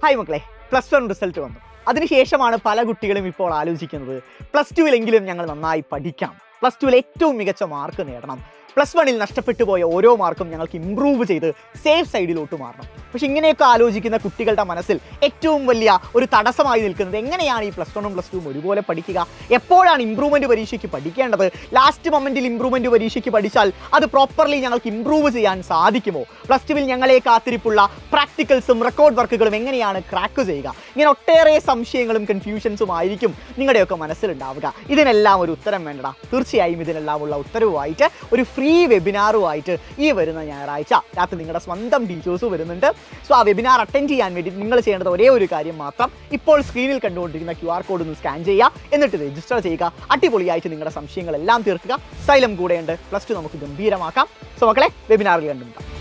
Hi മക്കളെ, +1 result വന്നു. അതിനുശേഷമാണ് പല കുട്ടികളും ഇപ്പോൾ ആലോചിക്കുന്നത് +2 ഞങ്ങൾ നന്നായി പഠിക്കണം, +2 ഏറ്റവും മികച്ച മാർക്ക് നേടണം, +1 നഷ്ടപ്പെട്ടു പോയ ഓരോ മാർക്കും ഞങ്ങൾക്ക് ഇമ്പ്രൂവ് ചെയ്ത് സേഫ് സൈഡിലോട്ട് മാറണം. പക്ഷെ ഇങ്ങനെയൊക്കെ ആലോചിക്കുന്ന കുട്ടികളുടെ മനസ്സിൽ ഏറ്റവും വലിയ ഒരു തടസ്സമായി നിൽക്കുന്നത് എങ്ങനെയാണ് ഈ +1ഉം +2ഉം ഒരുപോലെ പഠിക്കുക, എപ്പോഴാണ് ഇമ്പ്രൂവ്മെൻറ്റ് പരീക്ഷയ്ക്ക് പഠിക്കേണ്ടത്, ലാസ്റ്റ് മൊമെൻറ്റിൽ ഇമ്പ്രൂവ്മെൻറ്റ് പരീക്ഷയ്ക്ക് പഠിച്ചാൽ അത് പ്രോപ്പർലി ഞങ്ങൾക്ക് ഇമ്പ്രൂവ് ചെയ്യാൻ സാധിക്കുമോ, +2 ഞങ്ങളെ കാത്തിരിപ്പുള്ള പ്രാക്ടിക്കൽസും റെക്കോർഡ് വർക്കുകളും എങ്ങനെയാണ് ക്രാക്ക് ചെയ്യുക, ഇങ്ങനെ ഒട്ടേറെ സംശയങ്ങളും കൺഫ്യൂഷൻസും ആയിരിക്കും നിങ്ങളുടെയൊക്കെ മനസ്സിലുണ്ടാവുക. ഇതിനെല്ലാം ഒരു ഉത്തരം വേണ്ടടാ. തീർച്ചയായും ഇതിനെല്ലാമുള്ള ഉത്തരവുമായിട്ട് ഒരു ഫ്രീ വെബിനാറുമായിട്ട് ഈ വരുന്ന ഞായറാഴ്ച രാത്രി നിങ്ങളുടെ സ്വന്തം ടീച്ചേഴ്സ് വരുന്നുണ്ട്. സോ ആ വെബിനാർ അറ്റൻഡ് ചെയ്യാൻ വേണ്ടി നിങ്ങൾ ചെയ്യേണ്ടത് ഒരേ ഒരു കാര്യം മാത്രം, ഇപ്പോൾ സ്ക്രീനിൽ കണ്ടുകൊണ്ടിരിക്കുന്ന QR കോഡ് ഒന്ന് സ്കാൻ ചെയ്യുക, എന്നിട്ട് രജിസ്റ്റർ ചെയ്യുക. അടിപൊളിയായിട്ട് നിങ്ങളുടെ സംശയങ്ങളെല്ലാം തീർക്കുക. സൈലം കൂടെയുണ്ട്. +2 നമുക്ക് ഗംഭീരമാക്കാം. സോ മക്കളെ, വെബിനാറിൽ കണ്ടുമുട്ടാം.